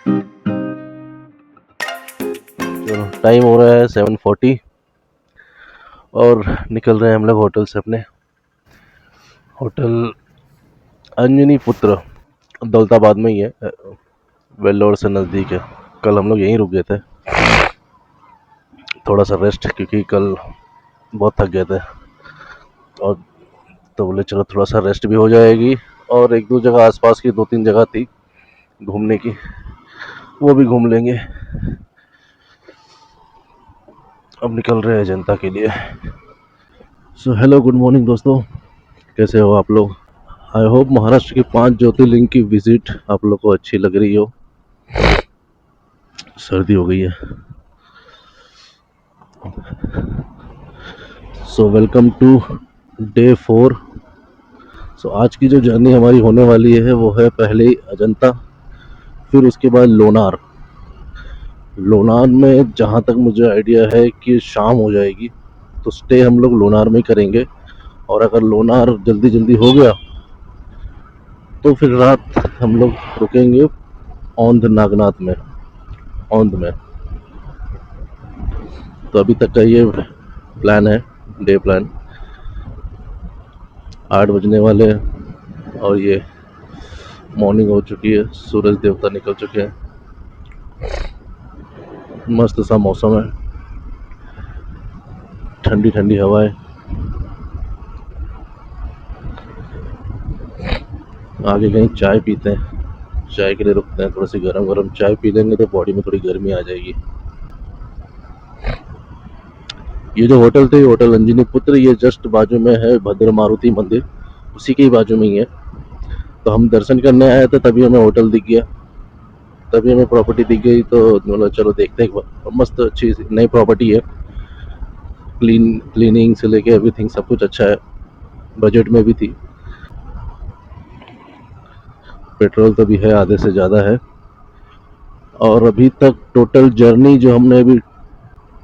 चलो टाइम हो रहा है 7:40 और निकल रहे हैं हम लोग होटल से। अपने होटल अंजनी पुत्र दौलताबाद में ही है, वेल्लोर से नज़दीक है। कल हम लोग यहीं रुक गए थे, थोड़ा सा रेस्ट, क्योंकि कल बहुत थक गए थे। और तो बोले चलो थोड़ा सा रेस्ट भी हो जाएगी, और एक दो जगह आसपास की 2-3 जगह थी घूमने की, वो भी घूम लेंगे। अब निकल रहे हैं जनता के लिए। सो हेलो, गुड मॉर्निंग दोस्तों, कैसे हो आप लोग? आई होप महाराष्ट्र की 5 ज्योतिर्लिंग की विजिट आप लोग को अच्छी लग रही हो। सर्दी हो गई है। So welcome to day 4। So आज की जो जर्नी हमारी होने वाली है वो है पहले अजंता, फिर उसके बाद लोनार। लोनार में जहाँ तक मुझे आइडिया है कि शाम हो जाएगी, तो स्टे हम लोग लोनार में करेंगे। और अगर लोनार जल्दी जल्दी हो गया तो फिर रात हम लोग रुकेंगे औंध नागनाथ में, औंध में। तो अभी तक का ये प्लान है, डे प्लान। 8 बजने वाले हैं और ये मॉर्निंग हो चुकी है, सूरज देवता निकल चुके हैं। मस्त सा मौसम है, ठंडी ठंडी हवाएं। आगे कहीं चाय पीते हैं, चाय के लिए रुकते हैं, थोड़ी सी गरम गरम चाय पी लेंगे तो बॉडी में थोड़ी गर्मी आ जाएगी। ये जो होटल थे, होटल अंजनी पुत्र, ये जस्ट बाजू में है भद्र मारुति मंदिर, उसी के ही बाजू में ही है। तो हम दर्शन करने आए थे, तभी हमें होटल दिख गया, तभी हमें प्रॉपर्टी दिख गई। तो बोला चलो देखते हैं एक बार। मस्त अच्छी नई प्रॉपर्टी है, क्लीनिंग से लेके एवरीथिंग सब कुछ अच्छा है, बजट में भी थी। पेट्रोल तो भी है, आधे से ज़्यादा है। और अभी तक टोटल जर्नी जो हमने अभी,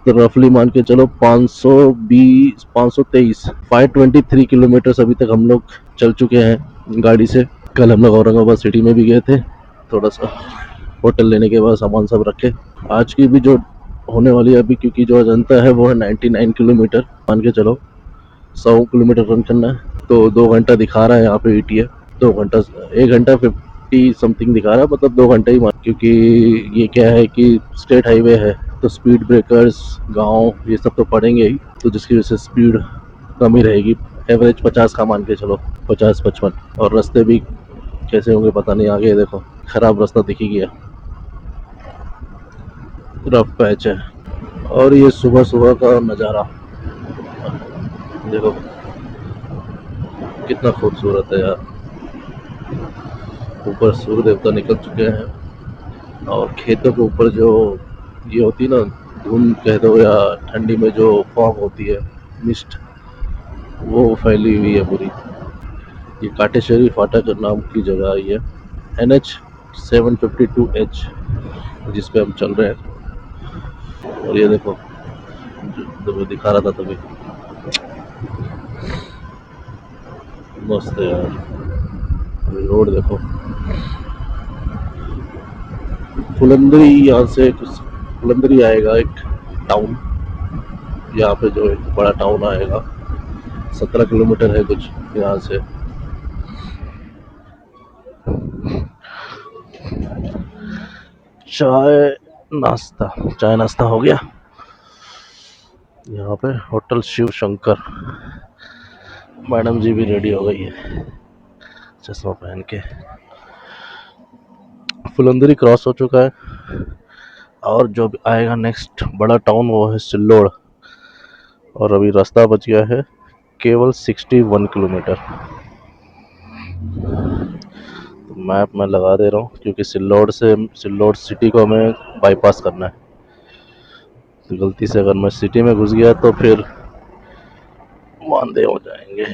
तो रफली मान के चलो 520 523 523 किलोमीटर अभी तक हम लोग चल चुके हैं गाड़ी से। कल हम लोग औरंगाबाद सिटी में भी गए थे, थोड़ा सा होटल लेने के बाद सामान सब रखे। आज की भी जो होने वाली है अभी, क्योंकि जो अजंता है वो है 99 किलोमीटर, मान के चलो 100 किलोमीटर रन करना है। तो 2 घंटा दिखा रहा है यहाँ पे ETA। 2 घंटा, 1 घंटा 50 समथिंग दिखा रहा है, मतलब 2 घंटे ही मान, क्योंकि ये क्या है कि स्टेट हाईवे है, तो स्पीड ब्रेकर्स, गांव, ये सब तो पड़ेंगे ही, तो जिसकी वजह से स्पीड कम ही रहेगी। एवरेज 50 का मान के चलो, 50-55। और रास्ते भी कैसे होंगे पता नहीं, आगे देखो खराब रास्ता दिख ही गया, रफ पैच है। और ये सुबह सुबह का नज़ारा देखो कितना खूबसूरत है यार। ऊपर सूर्य देवता निकल चुके हैं, और खेतों के ऊपर जो ये होती है ना, धुंध कह दो या ठंडी में जो फॉग होती है, मिस्ट, वो फैली हुई है पूरी। ये काटेश्वरी फाटक नाम की जगह आई है, NH 752H, जिस पे हम चल रहे हैं। और ये देखो, तो मैं दिखा रहा था तभी, मस्त है यार। रोड देखो, फुलंदरी, यहाँ से कुछ फुलंदरी आएगा एक टाउन, यहाँ पे जो एक बड़ा टाउन आएगा, 17 किलोमीटर है कुछ यहाँ से। चाय चाय नाश्ता हो गया यहाँ पे। होटल शिव शंकर, मैडम जी भी रेडी हो गई है चश्मा पहन के। फुलंदरी क्रॉस हो चुका है, और जो भी आएगा नेक्स्ट बड़ा टाउन वो है सिल्लोड़। और अभी रास्ता बच गया है केवल 61 किलोमीटर। तो मैप मैं लगा दे रहा हूँ, क्योंकि सिल्लोड़ सिटी को हमें बाईपास करना है। तो गलती से अगर मैं सिटी में घुस गया तो फिर वांदे हो जाएंगे।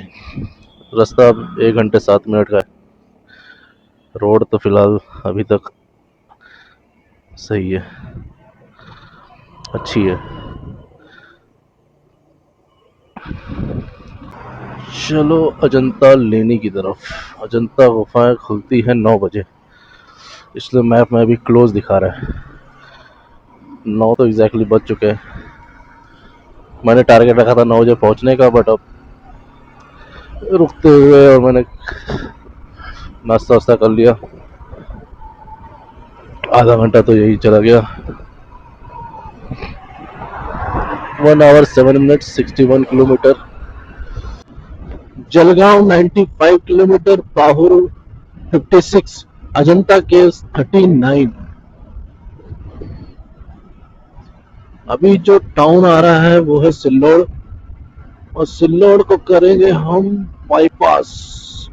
रास्ता अब 1 घंटे 7 मिनट का है। रोड तो फिलहाल अभी तक सही है, अच्छी है। चलो अजंता लेनी की तरफ। अजंता गुफाएं खुलती है 9 बजे। इसलिए मैप में अभी क्लोज दिखा रहा है। 9 तो एग्जैक्टली बज चुके हैं। मैंने टारगेट रखा था 9 बजे पहुंचने का, बट अब रुकते हुए और मैंने नाश्ता वास्ता कर लिया, आधा घंटा तो यही चला गया। 1 hour 7 minute 61 kilometre. Jalgaon 95 kilometre, Pahur 56, Ajanta caves 39। अभी जो टाउन आ रहा है वो है सिल्लोड़, और सिल्लोड़ को करेंगे हम बाईपास,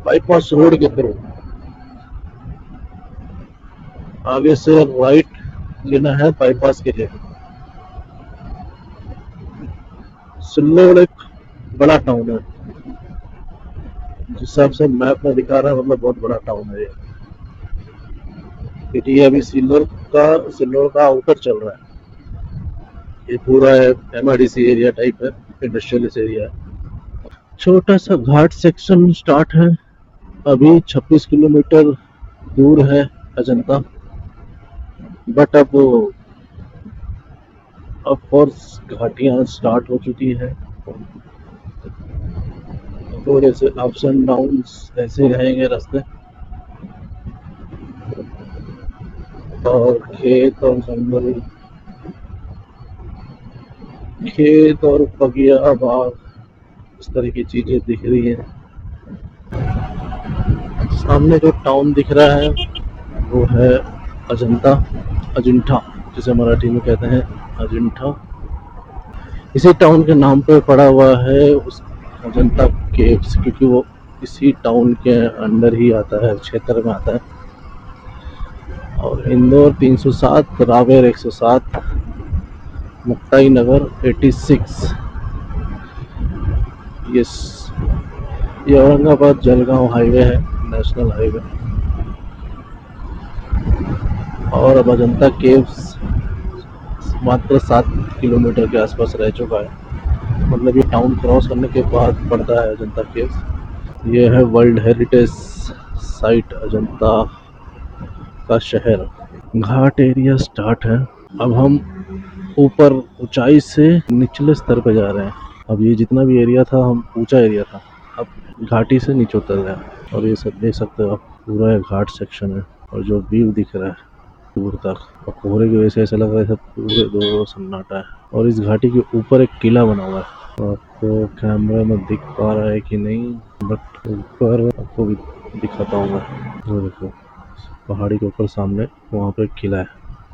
बाईपास रोड के थ्रू। आगे से राइट लेना है बाईपास के लिए। सिल्लोड़ एक बड़ा टाउन है, जिस हिसाब से मैप में दिखा रहा है, मतलब बहुत बड़ा टाउन है ये। क्योंकि ये अभी सिल्लोड़ का आउटर चल रहा है। ये पूरा MIDC एरिया टाइप है, इंडस्ट्रियलिस्ट एरिया है। छोटा सा घाट सेक्शन स्टार्ट है। अभी 26 किलोमीटर दूर है अजंता, बट अब कोर्स घाटियां स्टार्ट हो चुकी है। थोड़े से अप्स एंड डाउन्स ऐसे रहेंगे रास्ते, और खेत और बगिया बाग, इस तरह की चीजें दिख रही हैं। सामने जो टाउन दिख रहा है वो है अजंता, अजिंठा जिसे मराठी में कहते हैं, अजिंठा। इसी टाउन के नाम पे पड़ा हुआ है उस अजंता केव्स, क्योंकि वो इसी टाउन के अंडर ही आता है, क्षेत्र में आता है। और इंदौर 307, रावेर 107, मुक्ताई नगर 86, यस, ये औरंगाबाद जलगांव हाईवे है, नेशनल हाईवे। और अब अजंता केव्स मात्र 7 किलोमीटर के आसपास रह चुका है, मतलब ये टाउन क्रॉस करने के बाद पड़ता है अजंता केव्स। ये है वर्ल्ड हेरिटेज साइट अजंता का शहर। घाट एरिया स्टार्ट है। अब हम ऊपर ऊंचाई से निचले स्तर पे जा रहे हैं। अब ये जितना भी एरिया था, हम ऊंचा एरिया था, अब घाटी से नीचे उतर रहे हैं। और ये सब देख सकते हो आप, पूरा घाट सेक्शन है, और जो व्यू दिख रहा है दूर तक, और कोहरे की वजह से ऐसा लग रहा है पूरे दूर सन्नाटा है। और इस घाटी के ऊपर एक किला बना हुआ है, आपको कैमरे में दिख पा रहा है कि नहीं, बट ऊपर आपको भी दिखाता हूँ मैं। वो देखो पहाड़ी के ऊपर सामने वहाँ पे एक किला है,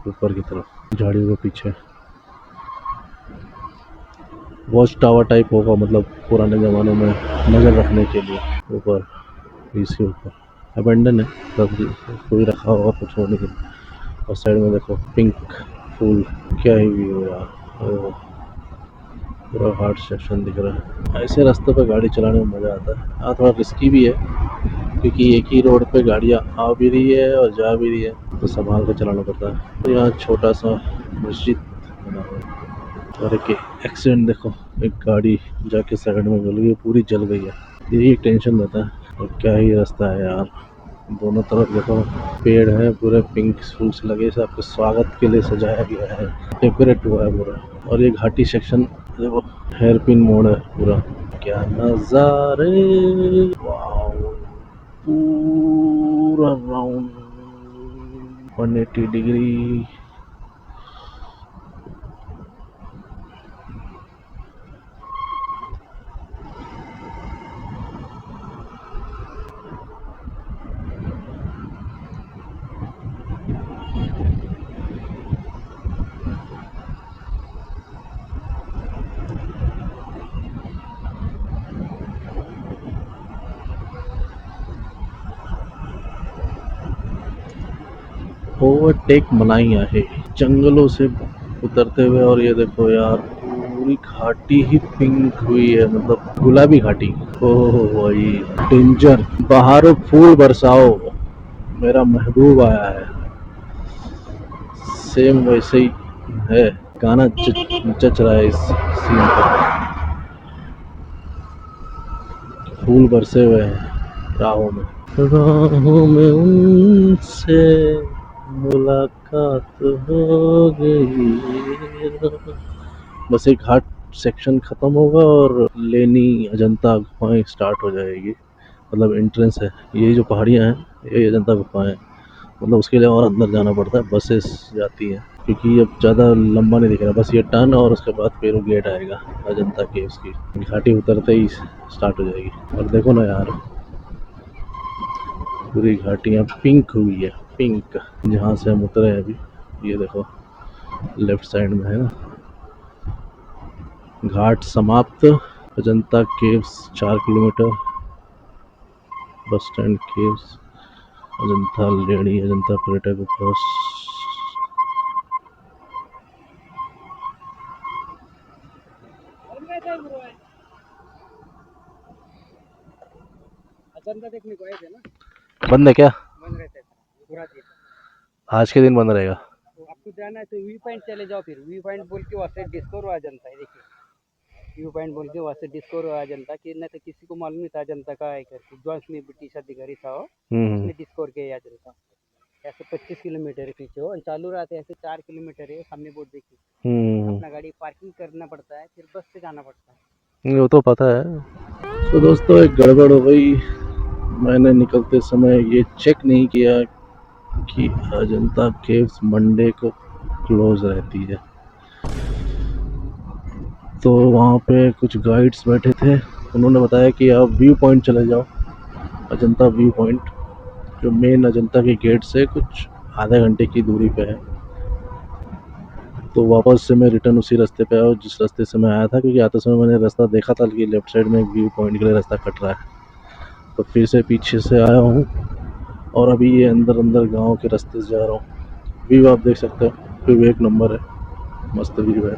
ऊपर की तरफ झाड़ियों के पीछे। वॉच टावर टाइप होगा, मतलब पुराने ज़माने में नज़र रखने के लिए ऊपर, इसके ऊपर अबेंडन है, तब कोई रखा होगा कुछ होने के लिए। और साइड में देखो पिंक फूल, क्या ही व्यू यार, पूरा घाट सेक्शन दिख रहा है। ऐसे रास्ते पर गाड़ी चलाने में मज़ा आता है। हाँ थोड़ा रिस्की भी है, क्योंकि एक ही रोड पे गाड़ियाँ आ भी रही है और जा भी रही है, तो संभाल कर चलाना पड़ता है। तो यहाँ छोटा सा मस्जिद बना हुआ है। और एक एक्सीडेंट देखो, एक गाड़ी जाके साइड में गल गई, पूरी जल गई है। यही टेंशन रहता है। और क्या ही रास्ता है यार, दोनों तरफ देखो पेड़ है, पूरे पिंक फूल से लगे, से आपके स्वागत के लिए सजाया गया है, डेकोरेट हुआ है पूरा। और ये घाटी सेक्शन देखो, हेयर पिन मोड़ है पूरा, क्या नजारे, वाओ, पूरा राउंड 180 डिग्री। ओवरटेक मनाई आहे जंगलों से उतरते हुए। और ये देखो यार, पूरी घाटी ही पिंक हुई है, मतलब गुलाबी घाटी। ओह भाई डेंजर, बहारो फूल बरसाओ, मेरा महबूब आया है। सेम वैसे ही है, गाना जच रहा है इस सीन पर। फूल बरसे हुए हैं राहों में, राहों में उनसे मुलाकात हो गई। बस एक घाट सेक्शन खत्म होगा और लेनी अजंता गुफाएं स्टार्ट हो जाएगी। मतलब एंट्रेंस है, ये जो पहाड़ियाँ हैं ये अजंता गुफाएं हैं। मतलब उसके लिए और अंदर जाना पड़ता है, बसेस जाती हैं क्योंकि अब ज़्यादा लंबा नहीं दिख रहा, बस ये टर्न और उसके बाद फिर वो गेट आएगा अजंता केव्स की। घाटी उतरते ही स्टार्ट हो जाएगी। और देखो ना यार, पूरी घाटियाँ पिंक हुई है, पिंक। जहाँ से हम उतरे हैं अभी, ये देखो लेफ्ट साइड में है ना घाट समाप्त। Ajanta caves 4 kilometre, bus stand caves, Ajanta लेणी, अजंता पर्यटक बस। अजंता देखने को आए थे ना? बंद है क्या? बंद रहता है पूरा दिन। आज के दिन बंद रहेगा। तो आपको जाना है तो व्यू पॉइंट चले जाओ, फिर व्यू पॉइंट बोल के वहाँ से डिस्कवर अजंता है। देखिए व्यू पॉइंट बोल के वहाँ से डिस्कवर अजंता कि नहीं तो किसी को मालूम नहीं था अजंता का है करके। जॉन्स में ब्रिटिश अधिकारी था वो, उसने डिस्कवर किया अजंता। ऐसे 25 किलोमीटर है पीछे और चालू रहते ऐसे 4 किलोमीटर है सामने बोर्ड देखिए। अपना गाड़ी पार्किंग करना पड़ता है, फिर बस से जाना पड़ता है। वो तो पता है। तो दोस्तों एक गड़बड़ हो गई, मैंने निकलते समय ये चेक नहीं किया कि अजंता केव्स मंडे को क्लोज रहती है। तो वहाँ पे कुछ गाइड्स बैठे थे, उन्होंने बताया कि आप व्यू पॉइंट चले जाओ, अजंता व्यू पॉइंट जो मेन अजंता के गेट से कुछ आधे घंटे की दूरी पे है। तो वापस से मैं रिटर्न उसी रास्ते पे आया जिस रास्ते से मैं आया था, क्योंकि आते समय मैंने रास्ता देखा था कि लेफ्ट साइड में व्यू पॉइंट के लिए रास्ता कट रहा है। तो फिर से पीछे से आया हूँ और अभी ये अंदर अंदर गांव के रास्ते से जा रहा हूँ। व्यू आप देख सकते हो, व्यू एक नंबर है, मस्त व्यू है।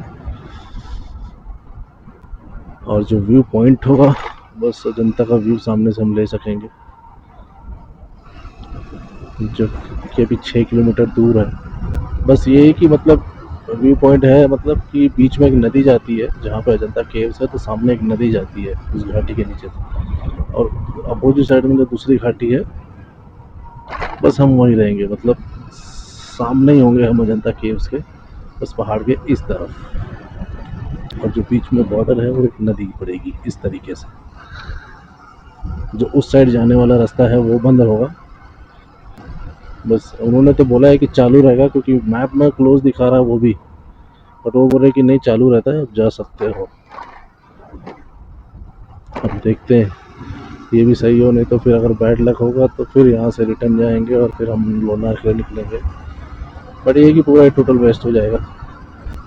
और जो व्यू पॉइंट होगा बस अजंता का व्यू सामने से हम ले सकेंगे, जो कि अभी 6 किलोमीटर दूर है। बस ये है कि मतलब व्यू पॉइंट है, मतलब कि बीच में एक नदी जाती है जहाँ पे अजंता केव्स है, तो सामने एक नदी जाती है उस घाटी के नीचे से। और अपोजिट साइड में जो दूसरी घाटी है बस हम वहीं रहेंगे, मतलब सामने ही होंगे हम अजंता केव्स के, बस पहाड़ के इस तरफ। और जो बीच में बॉर्डर है वो एक नदी पड़ेगी इस तरीके से। जो उस साइड जाने वाला रास्ता है वो बंद होगा। बस उन्होंने तो बोला है कि चालू रहेगा, क्योंकि मैप में क्लोज दिखा रहा है वो भी, बट वो बोल रहे कि नहीं चालू रहता है, आप जा सकते हो। अब देखते हैं ये भी सही हो, नहीं तो फिर अगर बैड लक होगा तो फिर यहाँ से रिटर्न जाएंगे और फिर हम लोनार के लिए निकलेंगे। बट ये कि पूरा टोटल वेस्ट हो जाएगा।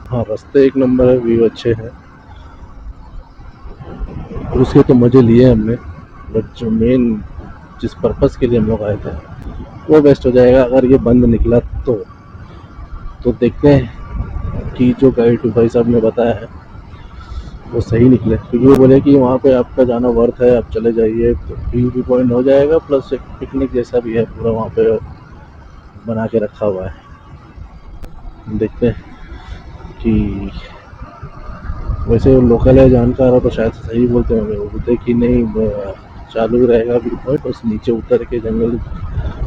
हाँ रास्ते एक नंबर है, व्यू अच्छे हैं, उसके तो मज़े लिए हमने। बट जो मेन जिस पर्पस के लिए हम लोग आए थे वो वेस्ट हो जाएगा अगर ये बंद निकला तो देखते हैं कि जो गाइड भाई साहब ने बताया है वो सही निकले, क्योंकि वो बोले कि वहाँ पे आपका जाना वर्थ है, आप चले जाइए, तो व्यू भी पॉइंट हो जाएगा, प्लस एक पिकनिक जैसा भी है पूरा वहाँ पे बना के रखा हुआ है। देखते हैं कि वैसे वो लोकल है जानकार है तो शायद सही बोलते होंगे, वो बोलते कि नहीं चालू रहेगा व्यू पॉइंट, उस नीचे उतर के जंगल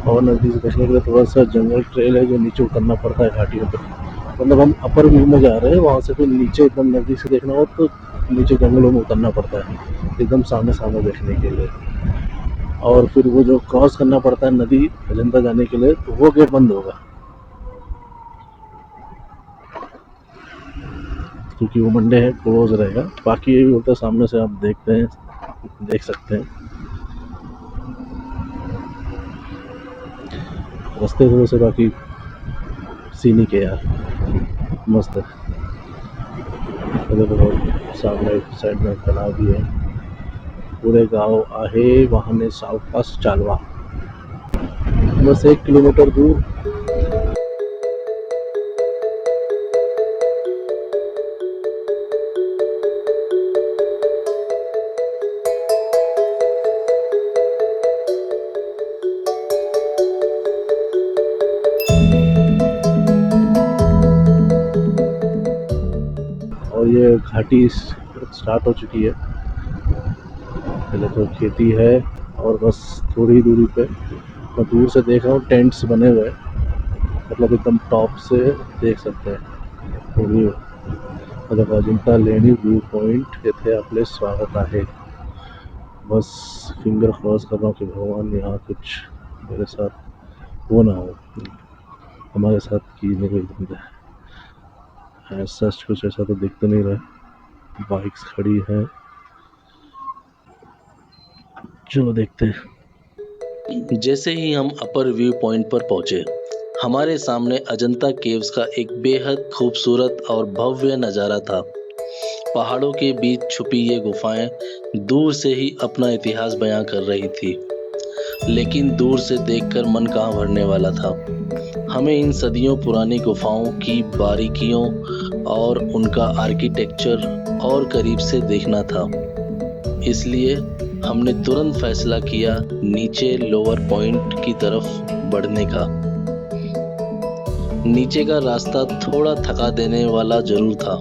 और नज़दीक से देखने के लिए थोड़ा सा जंगल ट्रेल है जो नीचे उतरना पड़ता है घाटियों पे। मतलब हम अपर व्यू में जा रहे हैं, वहाँ से फिर नीचे एकदम नज़दीक से देखना हो तो नीचे जंगलों में उतरना पड़ता है एकदम सामने सामने देखने के लिए। और फिर वो जो क्रॉस करना पड़ता है नदी अजंता जाने के लिए, तो वो गेट बंद होगा क्योंकि वो मंडे है, क्लोज रहेगा। बाकी ये भी होता है सामने से आप देखते हैं, देख सकते हैं। रास्ते थोड़े से बाकी सीनिक है यार, मस्त है। देखो सामने साइड में तालाब भी है। पूरे गांव आहे वाहने सावकाश चालवा, बस 1 किलोमीटर दूर। और ये घाटी स्टार्ट हो चुकी है, पहले तो खेती है और बस थोड़ी दूरी पे मैं दूर से देख रहा हूँ टेंट्स बने हुए हैं। मतलब एकदम टॉप से देख सकते हैं व्यू. मतलब अजिंठा लेणी व्यू पॉइंट येथे आपले स्वागत आहे. बस फिंगर क्रॉस कर रहा हूँ कि भगवान यहाँ कुछ मेरे साथ हो ना हो, हमारे साथ की नहीं कोई बंद है. ऐसा कुछ ऐसा तो दिख तो नहीं रहा. बाइक्स खड़ी है, चलो देखते हैं. जैसे ही हम अपर व्यू पॉइंट पर पहुंचे, हमारे सामने अजंता केव्स का एक बेहद खूबसूरत और भव्य नज़ारा था. पहाड़ों के बीच छुपी ये गुफाएं दूर से ही अपना इतिहास बयां कर रही थी, लेकिन दूर से देखकर मन कहाँ भरने वाला था. हमें इन सदियों पुरानी गुफाओं की बारीकियों और उनका आर्किटेक्चर और करीब से देखना था. इसलिए हमने तुरंत फैसला किया नीचे लोअर पॉइंट की तरफ बढ़ने का. नीचे का रास्ता थोड़ा थका देने वाला जरूर था,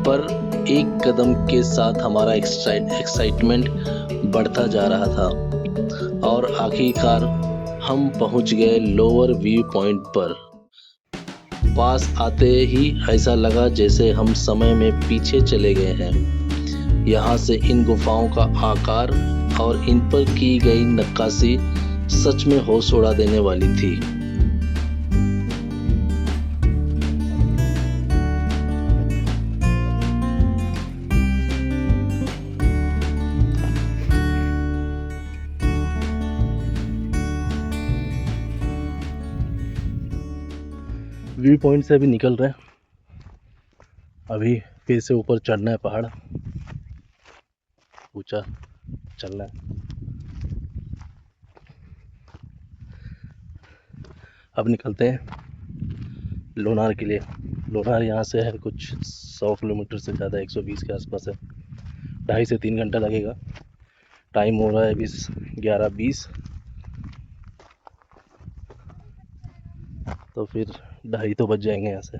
पर एक कदम के साथ हमारा एक्साइटमेंट बढ़ता जा रहा था और आखिरकार हम पहुंच गए लोअर व्यू पॉइंट पर. पास आते ही ऐसा लगा जैसे हम समय में पीछे चले गए हैं. यहाँ से इन गुफाओं का आकार और इन पर की गई नक्काशी सच में होश उड़ा देने वाली थी. व्यू पॉइंट से अभी निकल रहे हैं. अभी फिर से ऊपर चढ़ना है, पहाड़ ऊंचा चलना है. अब निकलते हैं लोनार के लिए. लोनार यहाँ से है कुछ 100 किलोमीटर से ज़्यादा, 120 के आसपास है. 2.5 से 3 घंटा लगेगा. टाइम हो रहा है अभी 11:20, तो फिर 2:30 तो बज जाएंगे. यहाँ से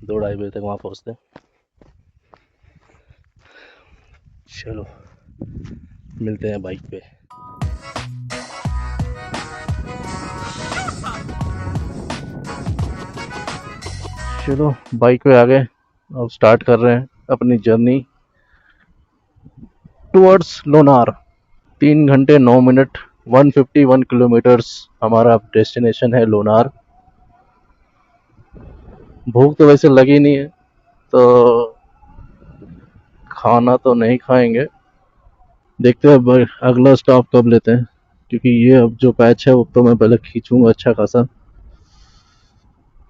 2-2:30 बजे तक वहाँ पहुँचते हैं. चलो मिलते हैं बाइक पे. चलो बाइक पे आ गए. अब स्टार्ट कर रहे हैं अपनी जर्नी टुवर्ड्स लोनार. 3 घंटे 9 मिनट 151 किलोमीटर्स हमारा डेस्टिनेशन है लोनार. भूख तो वैसे लगी नहीं है, तो खाना तो नहीं खाएंगे. देखते हैं अगला स्टॉप कब लेते हैं, क्योंकि ये अब जो पैच है वो तो मैं पहले खींचूंगा अच्छा खासा,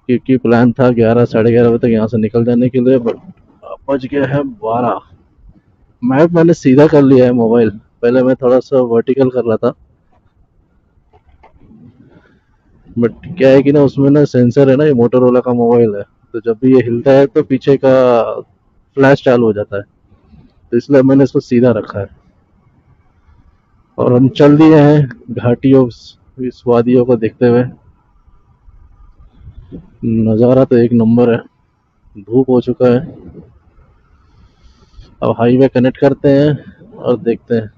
क्योंकि प्लान था 11 साढ़े 11 बजे तक यहाँ से निकल जाने के लिए. बट बज गया है 12. मैप मैंने सीधा कर लिया है मोबाइल. पहले मैं थोड़ा सा वर्टिकल कर रहा था, बट क्या है कि ना उसमें ना सेंसर है ना, ये मोटरोला का मोबाइल है, तो जब भी ये हिलता है तो पीछे का फ्लैश चालू हो जाता है, तो इसलिए मैंने इसको सीधा रखा है. और हम चल दिए हैं घाटियों, इस वादियों को देखते हुए. नज़ारा तो एक नंबर है. धूप हो चुका है. अब हाईवे कनेक्ट करते हैं और देखते हैं.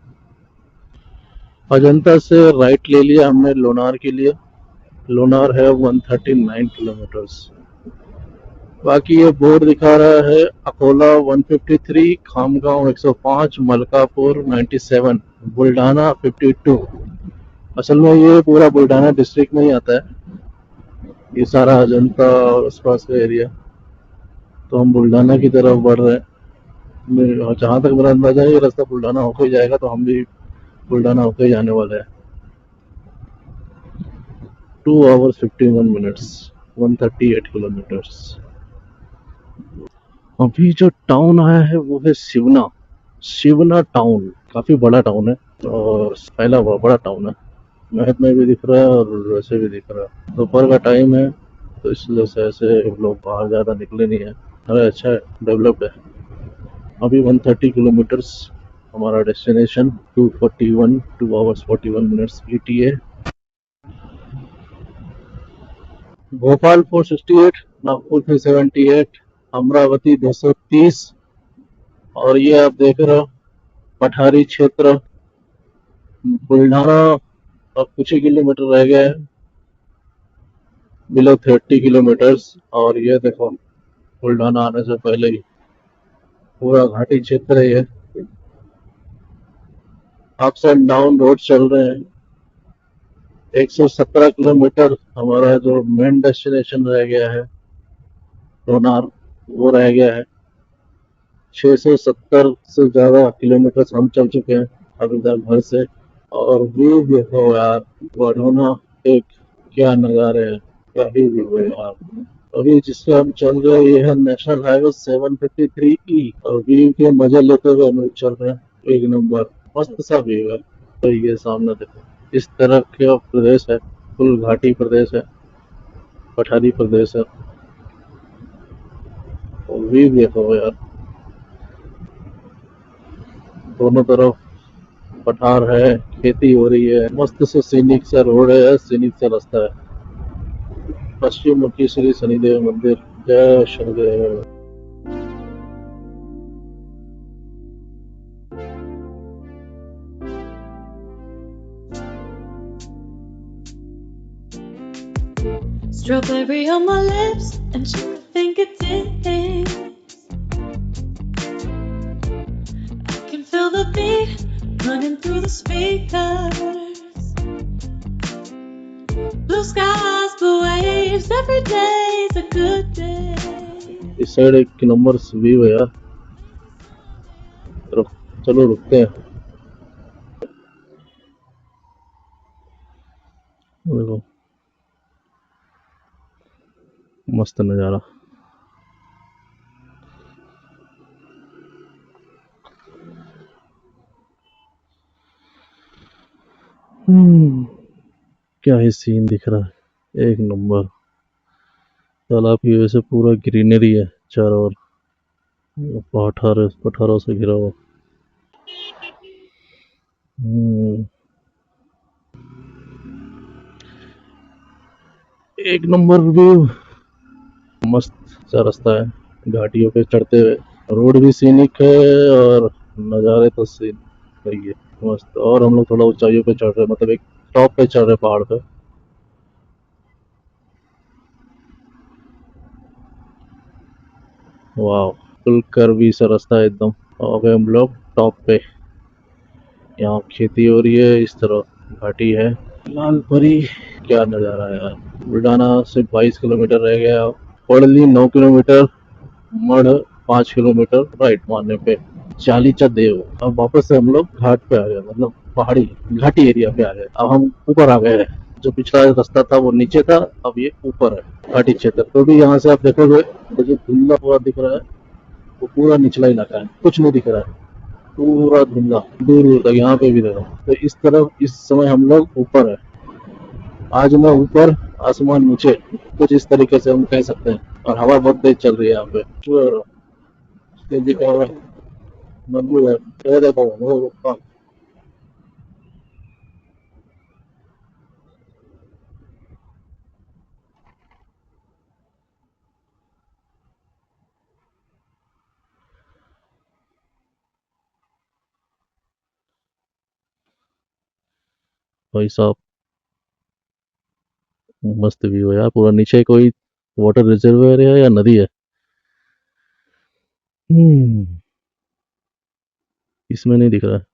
अजंता से राइट ले लिया हमने लोनार के लिए. लोनार है 139 किलोमीटर्स. बाकी ये बोर्ड दिखा रहा है अकोला 153, खामगांव 105, मलकापुर 97, बुल्ढाना 52. असल में ये पूरा बुल्ढाना डिस्ट्रिक्ट में ही आता है, ये सारा अजंता और आसपास का एरिया. तो हम बुल्ढाना की तरफ बढ़ रहे हैं. जहाँ तक मेरा अंदाजा है ये रास्ता बुल्ढाना होकर ही जाएगा, तो हम भी बुल्ढाना होकर ही जाने वाले हैं. 2 hours 51 minutes 138 किलोमीटर्स. अभी जो टाउन आया है वो है शिवना. शिवना टाउन काफी बड़ा टाउन है, और पहला बड़ा टाउन है. मैप में भी दिख रहा है और वैसे भी दिख रहा है. दोपहर का टाइम है, तो इसलिए से ऐसे लोग बाहर ज़्यादा निकले नहीं है. अरे अच्छा है, डेवलप्ड है. अभी 130 किलोमीटर्स हमारा destination. 241 2 hours 41 minutes ETA. Bhopal 468, Nagpur 378, Amravati 230, और ये आप देख रहे हो पठारी क्षेत्र बुल्ढाना. अब कुछ ही किलोमीटर रह गए हैं. Below 30 kilometres. और ये देखो बुल्ढाना आने से पहले ही पूरा घाटी क्षेत्र है ये। अप्स एंड डाउन रोड चल रहे हैं। 117 किलोमीटर हमारा जो मेन डेस्टिनेशन रह गया है रोनार, वो रह गया है। 670 से ज्यादा किलोमीटर हम चल चुके हैं अभी तक घर से। और व्यू देखो यार, बढ़ोना एक क्या नज़ारे हैं, क्या ही व्यू है यार। अभी जिससे हम चल रहे हैं ये है नेशनल हाईवे 753E, और व्यू के मजे लेते हुए हम लोग चल रहे हैं। एक नंबर मस्त सा व्यू है। तो ये सामने देखो, इस तरह का प्रदेश है, फुल घाटी प्रदेश है, पठारी प्रदेश है। और व्यू देखो यार, दोनों तरफ पठार है, खेती हो रही है, मस्त से सीनिक सा रोड है, सीनिक सा रास्ता है। पश्चिम मुखी श्री शनिदेव मंदिर, जय Shanidev. Strawberry on my lips and sugar fingertips. I can feel the beat running through the speakers. Blue skies, blue waves, every day's a good day. इस साइड एक नंबर व्यू है यार। चलो रुकते हैं। देखो मस्त नज़ारा। क्या ही सीन दिख रहा है, एक नंबर। तालाब की वजह से पूरा ग्रीनरी है चारों ओर, पठारों से घिरा हुआ। एक नंबर व्यू, मस्त सा रास्ता है घाटियों पे चढ़ते हुए। रोड भी सीनिक है और नज़ारे तो सीन सही है, मस्त। और हम लोग थोड़ा ऊंचाइयों पे चढ़ रहे हैं, मतलब एक टॉप पे चढ़ रहे हैं पहाड़ पे। वाह, फुल कर्वी सा रास्ता है एकदम। और अभी हम लोग टॉप पे, यहाँ खेती हो रही है, इस तरह घाटी है लाल परी। क्या नज़ारा है यार। बुल्ढाना से 22 किलोमीटर रह गया। पड़ली 9 किलोमीटर, मढ़ 5 किलोमीटर राइट मारने पे चालीचा देव। अब वापस से हम लोग घाट पे आ गए, मतलब पहाड़ी घाटी एरिया पे आ गए। अब हम ऊपर आ गए हैं। जो पिछला रास्ता था वो नीचे था, अब ये ऊपर है घाटी क्षेत्र। तो भी यहाँ से आप देखोगे तो जो धुंधला पूरा दिख रहा है वो पूरा निचला इलाका है, कुछ नहीं दिख रहा है, पूरा धुंधला दूर दूर तक। यहाँ पे भी देखो तो इस तरफ इस समय हम लोग ऊपर है। आज मैं ऊपर, आसमान नीचे, कुछ इस तरीके से हम कह सकते हैं। और हवा बहुत तेज चल रही है यहाँ पे। तेजी का मजबूत है, ये देखो वो भाई साहब, मस्त व्यू है यार। पूरा नीचे कोई वाटर रिजर्वायर है या नदी है, इसमें नहीं दिख रहा है।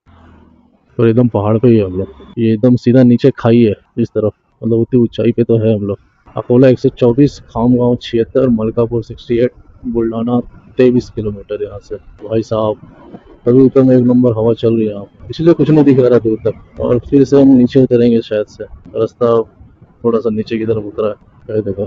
पर एकदम पहाड़ पे ही है हम लोग, ये एकदम सीधा नीचे खाई है इस तरफ, मतलब उतनी ऊंचाई पे तो है हम लोग। अकोला 124, खामगांव 76, मलकापुर 68, बुल्ढाना 23 किलोमीटर यहाँ से। भाई साहब, तभी ऊपर में एक नंबर हवा चल रही है यहाँ, इसलिए कुछ नहीं दिख रहा दूर तक। और फिर से हम नीचे उतरेंगे शायद से, रास्ता थोड़ा सा नीचे की तरफ उतरा है। ये देखो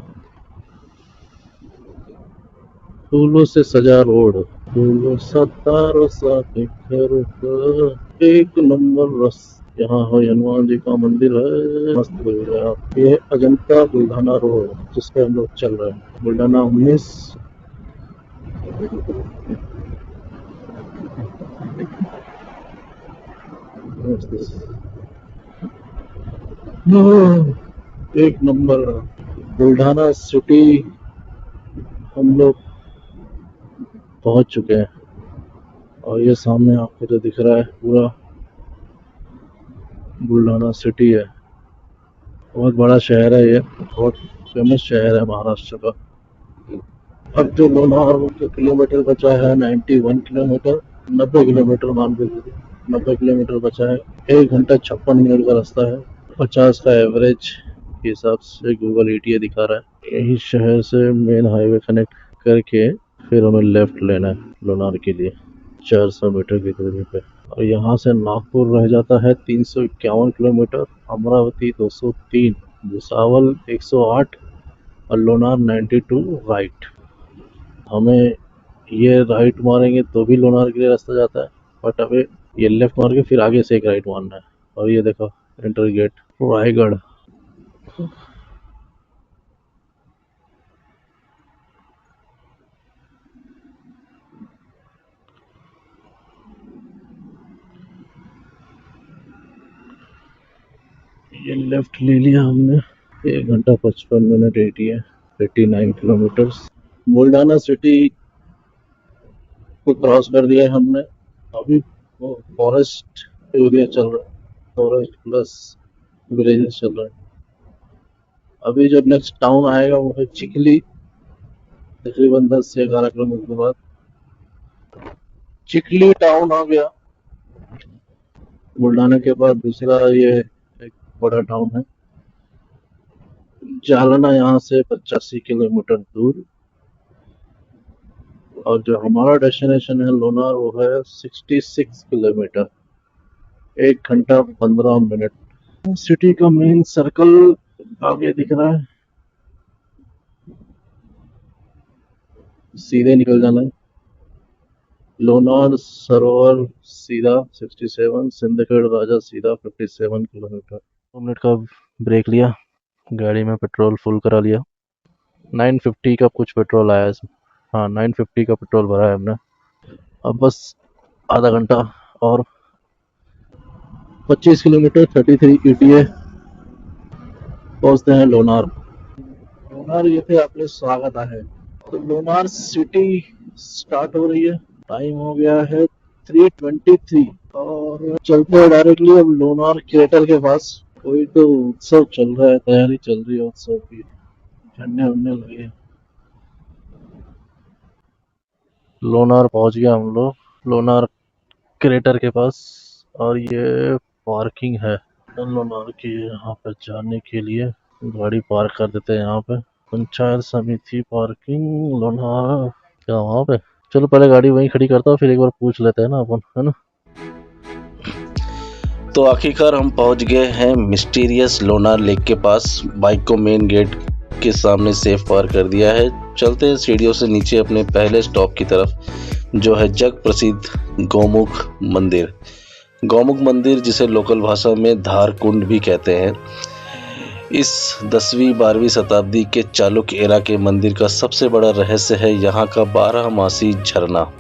फूलों से सजा रोड, फूलों सा तारों सा घर का एक नंबर रस। यहाँ हो हनुमान जी का मंदिर है, मस्त लग रहा है। ये अजंता बुल्ढाना रोड जिस पे हम लोग चल रहे हैं, बुल्ढाना 19। एक नंबर बुल्ढाना सिटी हम लोग पहुंच चुके हैं। और ये सामने आपको जो दिख रहा है पूरा बुल्ढाना सिटी है। बहुत बड़ा शहर है ये, बहुत फेमस शहर है महाराष्ट्र का। अब जो लोनार का किलोमीटर बचा है 91 किलोमीटर, 90 किलोमीटर मान के चलिए, 90 किलोमीटर बचा है। 1 घंटा 56 मिनट का रास्ता है। 50 का एवरेज के हिसाब से गूगल ETA दिखा रहा है। यही शहर से मेन हाईवे कनेक्ट करके फिर हमें लेफ्ट लेना है लोनार के लिए 400 मीटर की दूरी पे। और यहाँ से नागपुर रह जाता है 351 किलोमीटर, अमरावती 203, भुसावल 108 और लोनार 92 राइट। हमें ये राइट मारेंगे तो भी लोनार के लिए रास्ता जाता है, बट अभी ये लेफ्ट मार के फिर आगे से एक राइट मारना है। और ये देखो इंटर गेट रायगढ़। ये लेफ्ट ले लिया हमने। 1 घंटा 55 मिनट 89 किलोमीटर। बुल्डाना सिटी को क्रॉस कर दिया है हमने। अभी वो फॉरेस्ट एरिया चल रहा है, फॉरेस्ट प्लस विलेजेस चल रहा है। अभी जो नेक्स्ट टाउन आएगा वो है चिखली, तकरीबन 10 से 11 किलोमीटर के बाद चिखली टाउन आ गया। बुल्डाना के बाद दूसरा ये एक बड़ा टाउन है जालना, यहाँ से 85 किलोमीटर दूर। और जो हमारा डेस्टिनेशन है लोनार वो है 66 किलोमीटर, 1 घंटा 15 मिनट। सिटी का मेन सर्कल आगे दिख रहा है, सीधे निकल जाना है। लोनार सरोवर सीधा 67, सिंदखेड़ राजा सीधा 57 किलोमीटर। 2 मिनट का ब्रेक लिया, गाड़ी में पेट्रोल फुल करा लिया। 950 का कुछ पेट्रोल आया इसमें। हाँ 950 का पेट्रोल भरा है हमने। अब बस आधा घंटा और 25 किलोमीटर 33 ETA पहुंचते हैं लोनार। लोनार ये थे अपने स्वागत है। तो लोनार सिटी स्टार्ट हो रही है। टाइम हो गया है 3:23 और चलते हैं डायरेक्टली अब लोनार क्रेटर के पास। कोई तो उत्सव चल रहा है, तैयारी चल रही है उत्सव की, झंडे उड़ने लगे। लोनार पहुंच गया हम लोग, लोनार क्रेटर के पास। और ये पार्किंग है लोनार की। यहाँ पर जाने के लिए गाड़ी पार्क कर देते हैं यहाँ पे। पंचायत समिति पार्किंग लोनार, क्या वहाँ पे? चलो पहले गाड़ी वहीं खड़ी करता हूँ, फिर एक बार पूछ लेते हैं ना अपन, है ना। तो आखिरकार हम पहुंच गए हैं मिस्टीरियस लोनार लेक के पास। बाइक को मेन गेट के सामने सेफ पार्क कर दिया है। चलते हैं सीढ़ियों से नीचे अपने पहले स्टॉप की तरफ, जो है जग प्रसिद्ध गौमुख मंदिर। गौमुख मंदिर जिसे लोकल भाषा में धार कुंड भी कहते हैं, इस 10वीं-12वीं शताब्दी के चालुक्य एरा के मंदिर का सबसे बड़ा रहस्य है यहाँ का 12मासी झरना।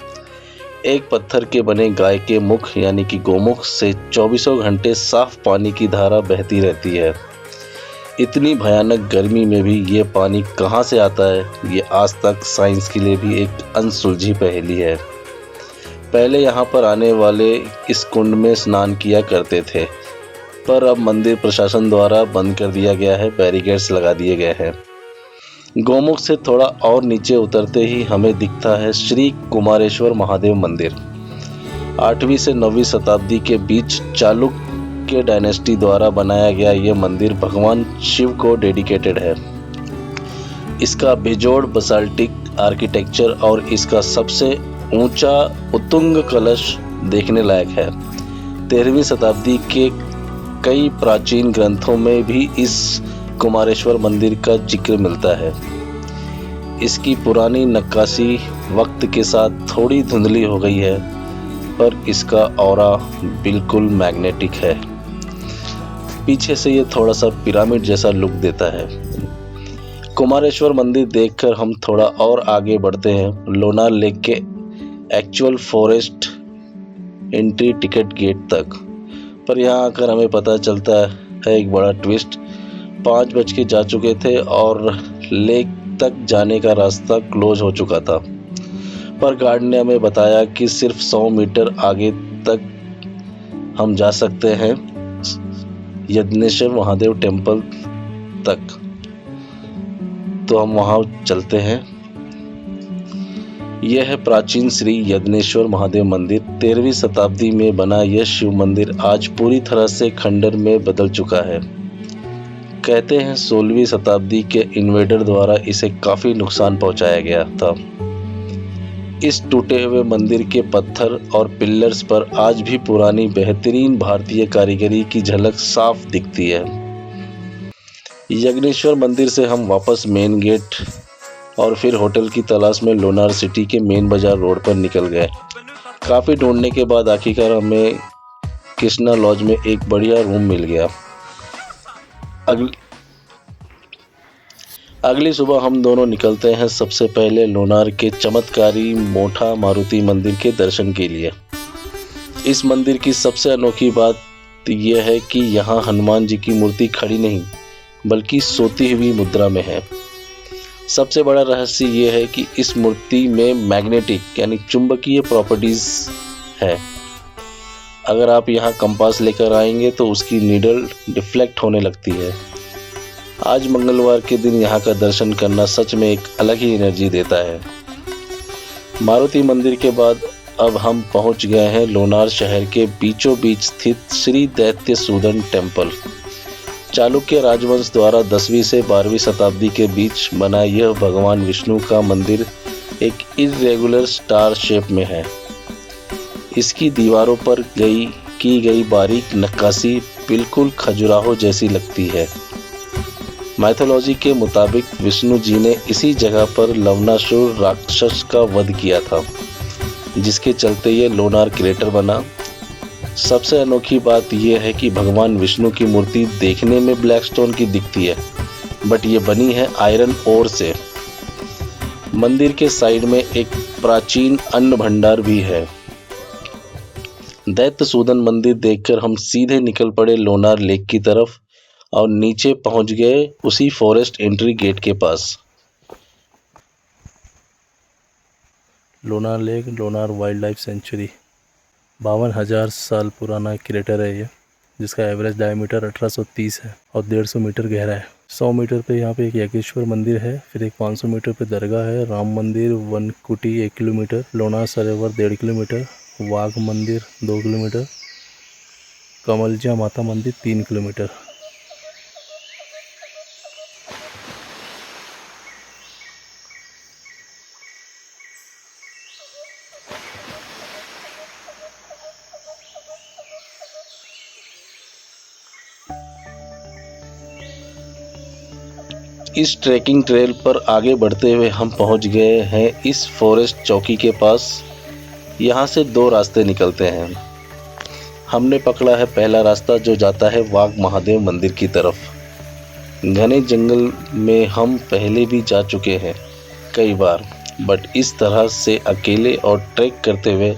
एक पत्थर के बने गाय के मुख यानी कि गोमुख से 24 घंटे साफ पानी की धारा बहती रहती है। इतनी भयानक गर्मी में भी ये पानी कहाँ से आता है, ये आज तक साइंस के लिए भी एक अनसुलझी पहेली है। पहले यहाँ पर आने वाले इस कुंड में स्नान किया करते थे, पर अब मंदिर प्रशासन द्वारा बंद कर दिया गया है, बैरिकेड्स लगा दिए गए हैं। गौमुख से थोड़ा और नीचे उतरते ही हमें दिखता है श्री कुमारेश्वर महादेव मंदिर। 8वीं से 9वीं शताब्दी के बीच चालुक्य डायनेस्टी द्वारा बनाया गया ये मंदिर भगवान शिव को डेडिकेटेड है। इसका बेजोड़ बसाल्टिक आर्किटेक्चर और इसका सबसे ऊंचा उत्तुंग कलश देखने लायक है। 13वीं शताब्दी के कई प्राचीन ग्रंथों में भी इस कुमारेश्वर मंदिर का जिक्र मिलता है। इसकी पुरानी नक्काशी वक्त के साथ थोड़ी धुंधली हो गई है, पर इसका ऑरा बिल्कुल मैग्नेटिक है। पीछे से ये थोड़ा सा पिरामिड जैसा लुक देता है। कुमारेश्वर मंदिर देखकर हम थोड़ा और आगे बढ़ते हैं लोनार लेक के actual forest entry ticket gate तक। पर यहाँ आकर हमें पता चलता है एक बड़ा ट्विस्ट। 5 बज के जा चुके थे और लेक तक जाने का रास्ता क्लोज हो चुका था, पर गार्ड ने हमें बताया कि सिर्फ 100 मीटर आगे तक हम जा सकते हैं, यज्ञेश्वर महादेव टेम्पल तक। तो हम वहाँ चलते हैं। यह है प्राचीन श्री यज्ञेश्वर महादेव मंदिर। 13वीं शताब्दी में बना यह शिव मंदिर आज पूरी तरह से खंडर में बदल चुका है। कहते हैं 16वीं शताब्दी के इन्वेडर द्वारा इसे काफी नुकसान पहुंचाया गया था। इस टूटे हुए मंदिर के पत्थर और पिलर्स पर आज भी पुरानी बेहतरीन भारतीय कारीगरी की झलक साफ दिखती है। यज्ञेश्वर मंदिर से हम वापस मेन गेट और फिर होटल की तलाश में लोनार सिटी के मेन बाजार रोड पर निकल गए। काफ़ी ढूंढने के बाद आखिरकार हमें कृष्णा लॉज में एक बढ़िया रूम मिल गया। अगली सुबह हम दोनों निकलते हैं सबसे पहले लोनार के चमत्कारी मोठा मारुति मंदिर के दर्शन के लिए। इस मंदिर की सबसे अनोखी बात यह है कि यहाँ हनुमान जी की मूर्ति खड़ी नहीं बल्कि सोती हुई मुद्रा में है। सबसे बड़ा रहस्य यह है कि इस मूर्ति में मैग्नेटिक यानी चुंबकीय प्रॉपर्टीज है। अगर आप यहाँ कंपास लेकर आएंगे तो उसकी नीडल डिफ्लेक्ट होने लगती है। आज मंगलवार के दिन यहाँ का दर्शन करना सच में एक अलग ही एनर्जी देता है। मारुति मंदिर के बाद अब हम पहुँच गए हैं लोनार शहर के बीचों बीच स्थित श्री दैत्यसूदन टेम्पल। चालुक्य राजवंश द्वारा 10वीं से 12वीं शताब्दी के बीच बना यह भगवान विष्णु का मंदिर एक इर्रेगुलर स्टार शेप में है। इसकी दीवारों पर की गई बारीक नक्काशी बिल्कुल खजुराहो जैसी लगती है। माइथोलॉजी के मुताबिक विष्णु जी ने इसी जगह पर लवणासुर राक्षस का वध किया था, जिसके चलते ये लोनार क्रेटर बना। सबसे अनोखी बात यह है कि भगवान विष्णु की मूर्ति देखने में ब्लैक स्टोन की दिखती है, बट ये बनी है आयरन ओर से। मंदिर के साइड में एक प्राचीन अन्न भंडार भी है। दैत्यसूदन मंदिर देखकर हम सीधे निकल पड़े लोनार लेक की तरफ और नीचे पहुंच गए उसी फॉरेस्ट एंट्री गेट के पास। Lonar lake Lonar wildlife sanctuary 52,000 साल पुराना क्रेटर है ये, जिसका एवरेज डायमीटर 1830 है और 150 मीटर गहरा है। 100 मीटर पे यहाँ पे एक यज्ञेश्वर मंदिर है, फिर एक 500 मीटर पे दरगाह है, राम मंदिर वनकुटी 1 किलोमीटर, लोनार सरोवर 1.5 किलोमीटर, वाघ मंदिर 2 किलोमीटर, कमलजा माता मंदिर 3 किलोमीटर। इस ट्रैकिंग ट्रेल पर आगे बढ़ते हुए हम पहुंच गए हैं इस फॉरेस्ट चौकी के पास। यहाँ से 2 रास्ते निकलते हैं। हमने पकड़ा है पहला रास्ता जो जाता है वाघ महादेव मंदिर की तरफ। घने जंगल में हम पहले भी जा चुके हैं कई बार, बट इस तरह से अकेले और ट्रैक करते हुए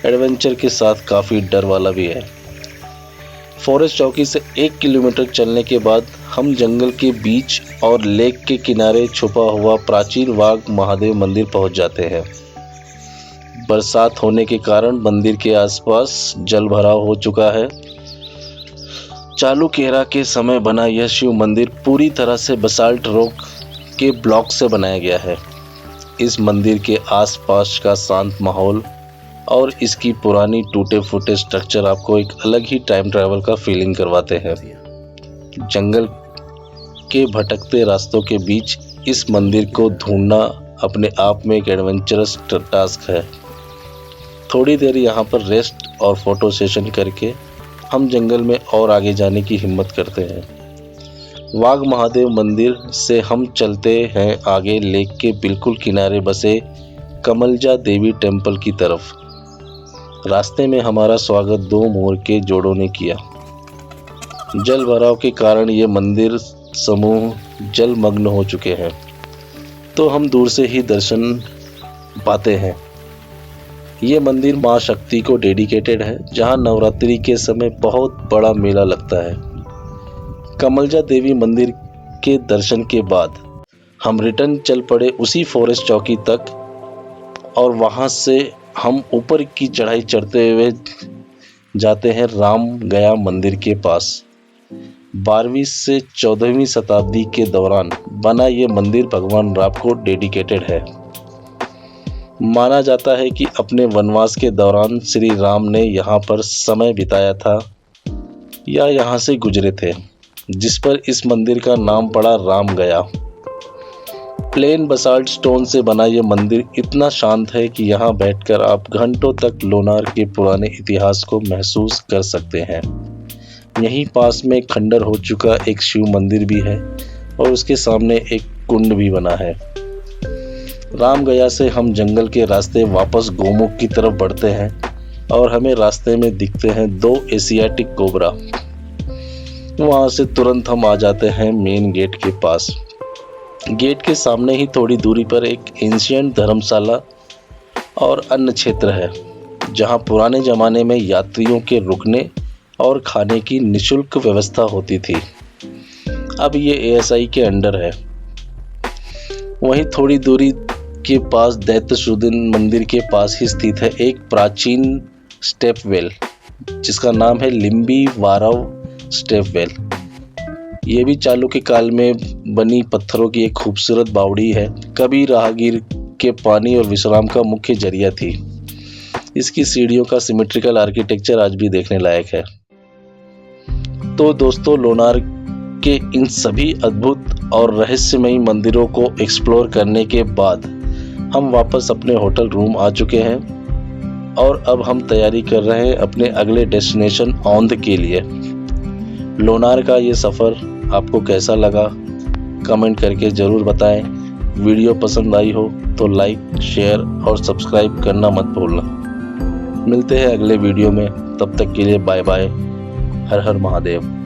एडवेंचर के साथ काफ़ी डर वाला भी है। फॉरेस्ट चौकी से 1 किलोमीटर चलने के बाद हम जंगल के बीच और लेक के किनारे छुपा हुआ प्राचीन वाघ महादेव मंदिर पहुंच जाते हैं। बरसात होने के कारण मंदिर के आसपास जल भराव हो चुका है। चालुक्य के समय बना यह शिव मंदिर पूरी तरह से बसाल्ट रॉक के ब्लॉक से बनाया गया है। इस मंदिर के आसपास का शांत माहौल और इसकी पुरानी टूटे फूटे स्ट्रक्चर आपको एक अलग ही टाइम ट्रैवल का फीलिंग करवाते हैं। जंगल के भटकते रास्तों के बीच इस मंदिर को ढूंढना अपने आप में एक एडवेंचरस टास्क है। थोड़ी देर यहाँ पर रेस्ट और फोटो सेशन करके हम जंगल में और आगे जाने की हिम्मत करते हैं। वाघ महादेव मंदिर से हम चलते हैं आगे लेक के बिल्कुल किनारे बसे कमलजा देवी टेम्पल की तरफ। रास्ते में हमारा स्वागत 2 मोर के जोड़ों ने किया। जल भराव के कारण ये मंदिर समूह जलमग्न हो चुके हैं, तो हम दूर से ही दर्शन पाते हैं। ये मंदिर माँ शक्ति को डेडिकेटेड है, जहाँ नवरात्रि के समय बहुत बड़ा मेला लगता है। कमलजा देवी मंदिर के दर्शन के बाद हम रिटर्न चल पड़े उसी फॉरेस्ट चौकी तक और वहाँ से हम ऊपर की चढ़ाई चढ़ते हुए जाते हैं राम गया मंदिर के पास। 12वीं से 14वीं शताब्दी के दौरान बना ये मंदिर भगवान राम को डेडिकेटेड है। माना जाता है कि अपने वनवास के दौरान श्री राम ने यहाँ पर समय बिताया था या यहाँ से गुजरे थे, जिस पर इस मंदिर का नाम पड़ा राम गया। प्लेन बसाल्ट स्टोन से बना यह मंदिर इतना शांत है कि यहाँ बैठकर आप घंटों तक लोनार के पुराने इतिहास को महसूस कर सकते हैं। यहीं पास में खंडर हो चुका एक शिव मंदिर भी है और उसके सामने एक कुंड भी बना है। राम गया से हम जंगल के रास्ते वापस गोमुख की तरफ बढ़ते हैं और हमें रास्ते में दिखते हैं 2 एशियाटिक कोबरा। वहां से तुरंत हम आ जाते हैं मेन गेट के पास। गेट के सामने ही थोड़ी दूरी पर एक एंशिएंट धर्मशाला और अन्य क्षेत्र है, जहां पुराने ज़माने में यात्रियों के रुकने और खाने की निःशुल्क व्यवस्था होती थी। अब ये ASI के अंडर है। वहीं थोड़ी दूरी के पास दैत्यशूदन मंदिर के पास ही स्थित है एक प्राचीन स्टेप वेल, जिसका नाम है लिम्बी वारव स्टेप वेल। ये भी चालुक्य काल में बनी पत्थरों की एक खूबसूरत बावड़ी है। कभी राहगीर के पानी और विश्राम का मुख्य जरिया थी। इसकी सीढ़ियों का सिमेट्रिकल आर्किटेक्चर आज भी देखने लायक है। तो दोस्तों, लोनार के इन सभी अद्भुत और रहस्यमयी मंदिरों को एक्सप्लोर करने के बाद हम वापस अपने होटल रूम आ चुके हैं और अब हम तैयारी कर रहे हैं अपने अगले डेस्टिनेशन औंध के लिए। लोनार का ये सफ़र आपको कैसा लगा कमेंट करके ज़रूर बताएं। वीडियो पसंद आई हो तो लाइक, शेयर और सब्सक्राइब करना मत भूलना। मिलते हैं अगले वीडियो में, तब तक के लिए बाय बाय। हर हर महादेव।